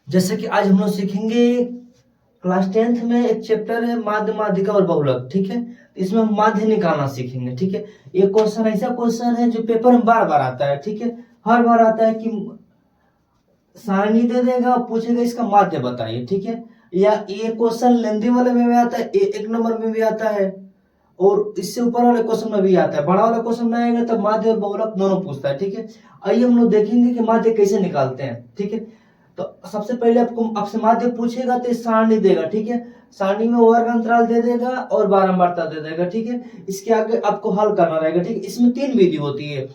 जैसे कि आज हम लोग सीखेंगे क्लास 10th में एक चैप्टर है माध्य, माध्यिका और बहुलक। ठीक है, इसमें हम माध्य निकालना सीखेंगे। ठीक है, ये क्वेश्चन ऐसा क्वेश्चन है जो पेपर में बार बार आता है। ठीक है, हर बार आता है कि सारणी दे देगा और पूछेगा इसका माध्य बताइए। ठीक है, या ये क्वेश्चन लेंदी वाले में भी आता है, एक नंबर में भी आता है, और इससे ऊपर वाले क्वेश्चन में भी आता है। बड़ा वाला क्वेश्चन में आएगा तो माध्य और बहुलक दोनों पूछता है। ठीक है, आइए हम लोग देखेंगे कि माध्य कैसे निकालते हैं। ठीक है, तो सबसे पहले आपसे माध्य पूछेगा तो सारणी देगा। ठीक है, सारणी में वर्ग अंतराल दे देगा और बारंबारता दे देगा। ठीक है, इसके आगे आपको हल करना रहेगा। ठीक है, इसमें 3 विधि होती है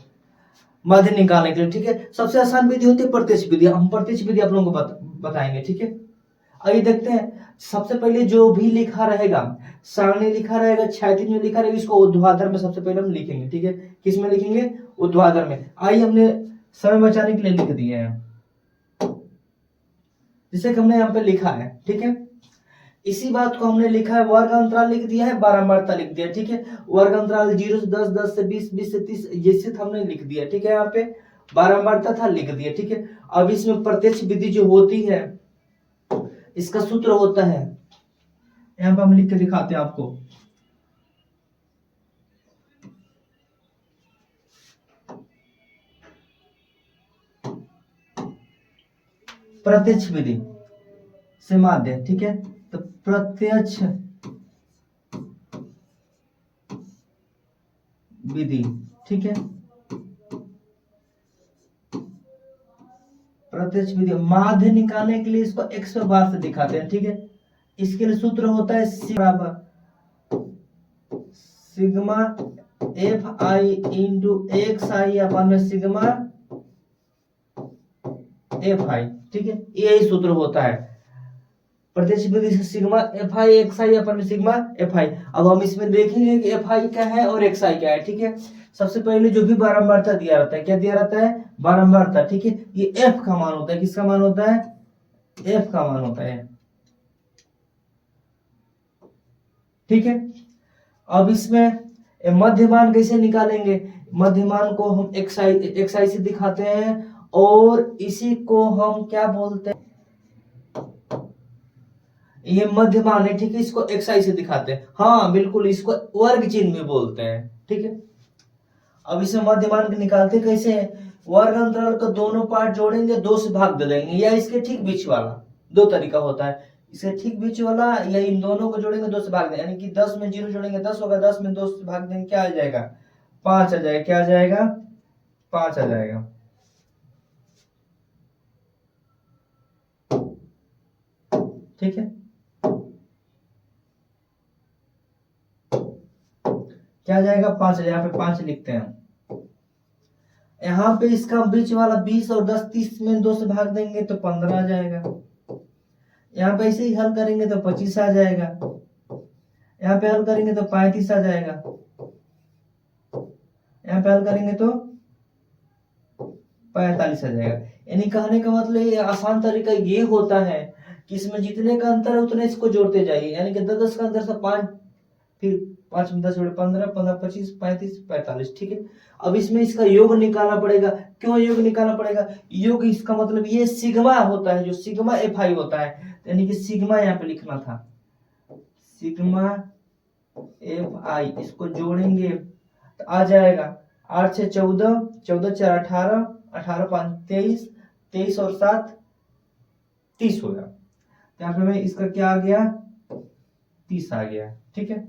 माध्य निकालने के लिए। ठीक है, सबसे आसान विधि होती है प्रत्यक्ष विधि। हम प्रत्यक्ष विधि आप लोगों को बताएंगे। ठीक है, आइए देखते हैं। सबसे पहले जो भी लिखा रहेगा, सारणी लिखा रहेगा, क्षैतिज में लिखा रहेगा, इसको ऊर्ध्वाधर में सबसे पहले हम लिखेंगे। ठीक है, किस में लिखेंगे? ऊर्ध्वाधर में। आइए हमने समय बचाने के लिए लिख दिए हैं, जिसे हमने यहाँ पे लिखा है। ठीक है, इसी बात को हमने लिखा है, वर्ग अंतराल लिख दिया है, बारंबारता लिख दिया। ठीक है, वर्ग अंतराल 0 से 10, 10 से 20, 20 से 30 जैसे हमने लिख दिया। ठीक है, यहाँ पे बारंबारता था, लिख दिया। ठीक है, अब इसमें प्रत्यक्ष विधि जो होती है, इसका सूत्र होता है, यहाँ पे हम लिख के दिखाते हैं आपको। प्रत्यक्ष विधि से माध्य। ठीक है, तो प्रत्यक्ष विधि। ठीक है, प्रत्यक्ष विधि माध्य निकालने के लिए इसको x बार से दिखाते हैं। ठीक है, इसके लिए सूत्र होता है sigma f i into x i upon में सिग्मा एफ आई। ठीक है, यही सूत्र होता है प्रत्यक्ष विधि से, sigma f I x i upon में सिग्मा एफ आई। अब हम इसमें देखेंगे कि एफ आई क्या है और एक्स आई क्या है। ठीक है, सबसे पहले जो भी बारंबारता दिया रहता है, क्या दिया रहता है? बारंबारता। ठीक है, ये एफ का मान होता है। किसका मान होता है? एफ का मान होता है। ठीक है, अब इसमें मध्यमान कैसे निकालेंगे? मध्यमान को हम एक्स आई से दिखाते हैं, और इसी को हम क्या बोलते हैं? ये मध्यमान है। ठीक है, इसको एक्स आई से दिखाते हैं। हाँ बिल्कुल, इसको वर्ग चिन्ह में बोलते हैं। ठीक है, अब इसे मध्यमान निकालते कैसे हैं? वर्ग अंतराल को दोनों पार्ट जोड़ेंगे, 2 से भाग दे देंगे, या इसके ठीक बीच वाला। दो तरीका होता है, इसके ठीक बीच वाला, या इन दोनों को जोड़ेंगे, 2 से भाग देंगे, यानी कि 10 में 0 जोड़ेंगे 10 होगा, 10 में 2 से भाग देंगे, क्या आ जाएगा? 5 आ जाएगा। क्या आ जाएगा? 5 आ जाएगा। ठीक है, क्या आ जाएगा? 5 आ जाएगा। यहाँ पे 5 लिखते हैं। यहाँ पे इसका बीच वाला 20 और 10, 30 में 2 से भाग देंगे तो 15 आ जाएगा। यहाँ पे ऐसे ही हल करेंगे तो 25 आ जाएगा। यहाँ पे हल करेंगे तो 35 आ जाएगा। यहाँ पे हल करेंगे तो 45 आ जाएगा। यानी कहने का मतलब ये आसान तरीका ये होता है कि इसमें जितने का अंतर है उतने इसको जोड़ते जाइए, यानी कि 10 10 का अंतर से 5, फिर 5 में 10 जोड़े 15, 15 25 35 45। ठीक है, अब इसमें इसका योग निकालना पड़ेगा। क्यों योग निकालना पड़ेगा? योग इसका मतलब ये सिग्मा होता है, जो सिग्मा एफ आई होता है, यानी कि सिग्मा यहाँ पे लिखना था, सिग्मा एफ आई। इसको जोड़ेंगे तो आ जाएगा 8 से 14, 14 4 18, 18 5 23, 23 और 7 30 हो गया। यहाँ पे मैं इसका क्या आ गया? 30 आ गया। ठीक है,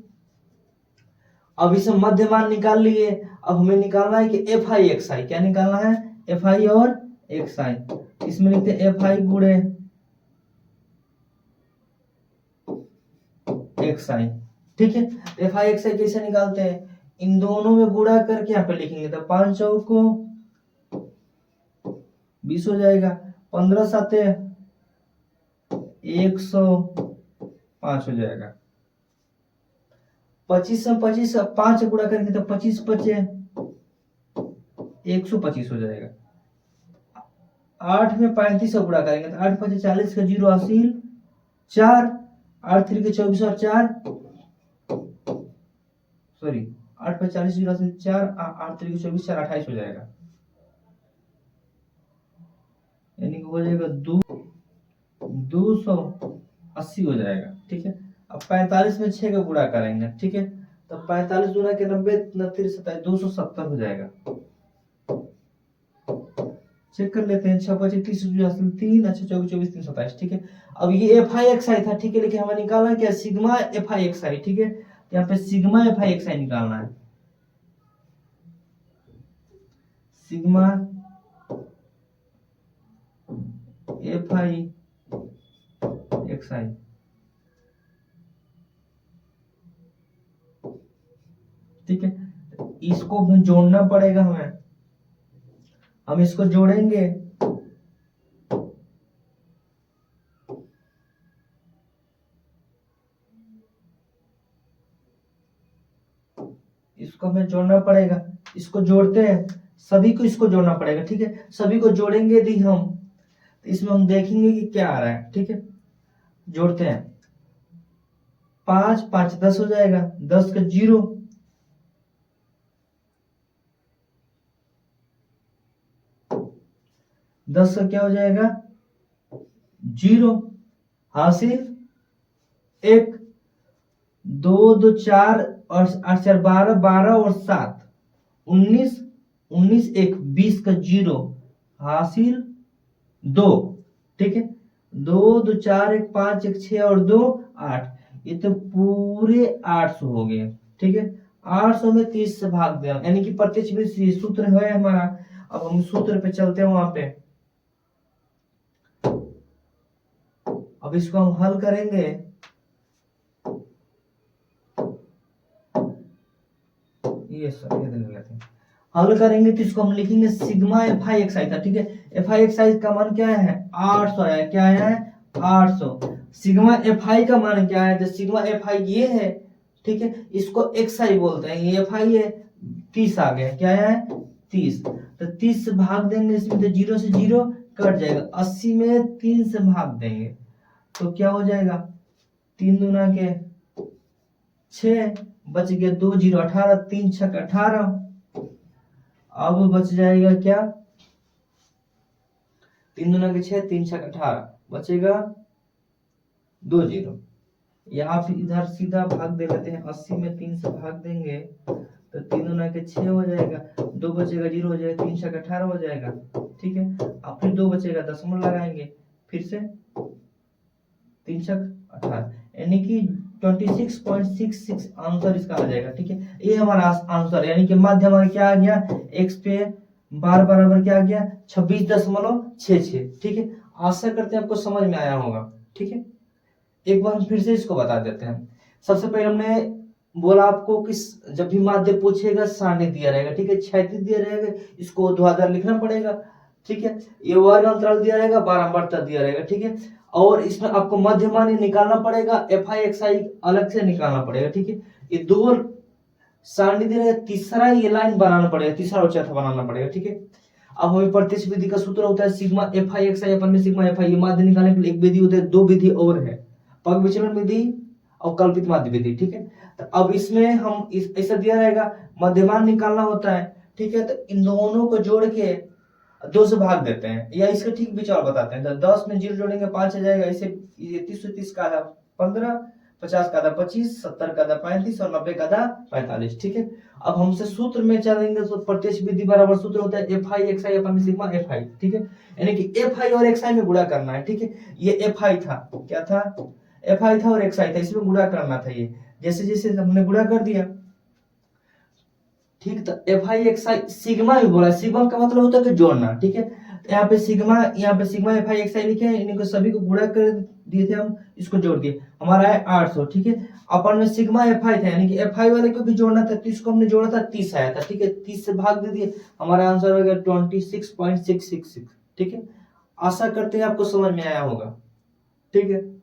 अब इसे मध्यमान निकाल लिए। अब हमें निकालना है कि एफ आई एक्स आई। क्या निकालना है? एफ आई और एक्स आई। इसमें लिखते हैं एफ आई गुणे एक्स आई। ठीक है, एफ आई एक्स आई कैसे निकालते हैं? इन दोनों में गुणा करके यहाँ पे लिखेंगे तो 5 चौको 20 हो जाएगा, 15 साते 105 हो जाएगा। 25 से 25 5 गुणा करेंगे तो 25 पचे 125 हो जाएगा। 8 में 35 से गुणा करेंगे तो 8 5 40 का 0 हासिल 4, 8 3 के 24 और 4, सॉरी 8 5 40 0 हासिल 4, 8 3 के 24 4 28 हो जाएगा। यानी कि हो जाएगा 2 280 हो जाएगा, ठीक है। अब 45 में 6 का गुणा करेंगे, ठीक है, तो 45 गुणा के 90 27 270 हो जाएगा। चेक कर लेते हैं, 6 5 30 3, अच्छा 24 24 3 27, ठीक है। अब ये एफ आई एक्स आई था, ठीक है, लेकिन हमें निकालना क्या, सिग्मा एफ आई एक्स आई, ठीक है। तो यहाँ पे सिग्मा एफ आई एक्स आई निकालना है, सिग्मा एफ आई एक्स आई, ठीक है। इसको जोड़ना पड़ेगा हमें, हम इसको जोड़ेंगे, इसको हमें जोड़ना पड़ेगा, इसको जोड़ते हैं, सभी को इसको जोड़ना पड़ेगा, ठीक है। सभी को जोड़ेंगे यदि हम, तो इसमें हम देखेंगे कि क्या आ रहा है, ठीक है। जोड़ते हैं, 5 5 10 हो जाएगा, 10 का 0, 10 का क्या हो जाएगा 0, हासिल 1, 2 2 4 और 8 4 12 12 और 7 19 19 1 20 का 0, हासिल 2, ठीक है। 2 2 4 1 5 1 6 और 2 8, ये तो पूरे 800 हो गए, ठीक है। 800 में 30 से भाग दिया, यानी कि प्रत्यक्ष विधि सूत्र है हमारा। अब हम सूत्र पे चलते हैं वहां पे, अब इसको हम हल करेंगे, ये सब ये देख लेते हैं, हल करेंगे तो इसको हम लिखेंगे सिग्मा एफ आई एक्स आई था, ठीक है। एफ आई एक्स आई का मान क्या है 800 है, क्या है 800। सिग्मा एफ आई का मान क्या है, तो सिग्मा एफ आई ये है, ठीक है, इसको एक्स आई बोलते हैं, ये एफ आई है, 30 आ गया, क्या है 30, तो 30 से भाग देंगे इसमें, तो 0 से 0 कट जाएगा, 80 में 3 से भाग देंगे तो क्या हो जाएगा 3 दूना के 6, बच गया 2 0 18, 3 6 18, अब बच जाएगा क्या 3 दूना के 6, 3 6 18, बचेगा 2 0। यहाँ पे इधर सीधा भाग दे लेते हैं, 80 में 3 से भाग देंगे तो 3 दूना के 6 हो जाएगा, 2 बचेगा 0 हो जाएगा, 3 6 18 हो जाएगा, ठीक है। अब फिर 2 बचेगा, दशमलव लगाएंगे, फिर से 3 6 18, यानी कि 26.66 आंसर इसका आ जाएगा, ठीक है। ये हमारा आंसर, यानी कि माध्य हमारा क्या आ गया, x पे बार बराबर क्या आ गया 26.66, ठीक है। आशा करते हैं आपको समझ में आया होगा, ठीक है। एक बार हम फिर से इसको बता देते हैं। सबसे पहले हमने बोला आपको कि जब भी माध्य पूछेगा सारणी दिया रहेगा, ठीक है, क्षैतिज दिया रहेगा, इसको ध्रुवीय लिखना पड़ेगा, ठीक है। ये वर्ग अंतराल दिया रहेगा, बारंबारता दिया रहेगा, ठीक है। और इसमें आपको मध्य मान निकालना पड़ेगा, एफ आई एक्स आई अलग से निकालना पड़ेगा, ठीक है। ये दो सारणी दे रहे, तीसरा ये लाइन बनाना पड़ेगा, तीसरा और चौथा बनाना पड़ेगा, ठीक है। अब हमें प्रत्यक्ष विधि का सूत्र होता है sigma f I x i upon में सिग्मा एफ आई, ये माध्य निकालने के लिए एक विधि होती है, दो विधि और है, पग विचलन विधि और कल्पित माध्य विधि, ठीक है। तो अब इसमें हम ऐसा दिया रहेगा, मध्यमान निकालना होता है, ठीक है। तो इन दोनों को जोड़ के 2 से भाग देते हैं, या इसका ठीक विचार बताते हैं। तो 10 में 0 जोड़ेंगे 5 आ जाएगा, इसे 30 का आधा 15, 50 का आधा 25, 70 का आधा 35 और 90 का आधा 45, ठीक है। अब हमसे सूत्र में चलेंगे तो प्रत्यक्ष विधि बराबर सूत्र होता है F I x i upon sigma f आई, ठीक है। यानी कि एफ आई और एक्स आई में गुणा करना है, ठीक है। ये एफ आई था, क्या था एफ आई था और एक्स आई था, इसमें गुणा करना था। ये जैसे जैसे हमने गुणा कर दिया, ठीक, तो F I x I sigma भी बोला, सिग्मा का मतलब होता है कि जोड़ना, ठीक है। यहाँ पे सिग्मा एफ आई एक्स आई लिखे हैं, इनको सभी को गुणा कर दिए थे हम, इसको जोड़ दिए, हमारा है 800, ठीक है। अपन में सिग्मा एफ आई था, यानी कि एफ आई वाले को भी जोड़ना था, तो इसको हमने जोड़ा था 30 आया था, ठीक है। 30 से भाग दे दिए, हमारा आंसर हो गया 26.666, ठीक है। आशा करते हैं आपको समझ में आया होगा, ठीक है।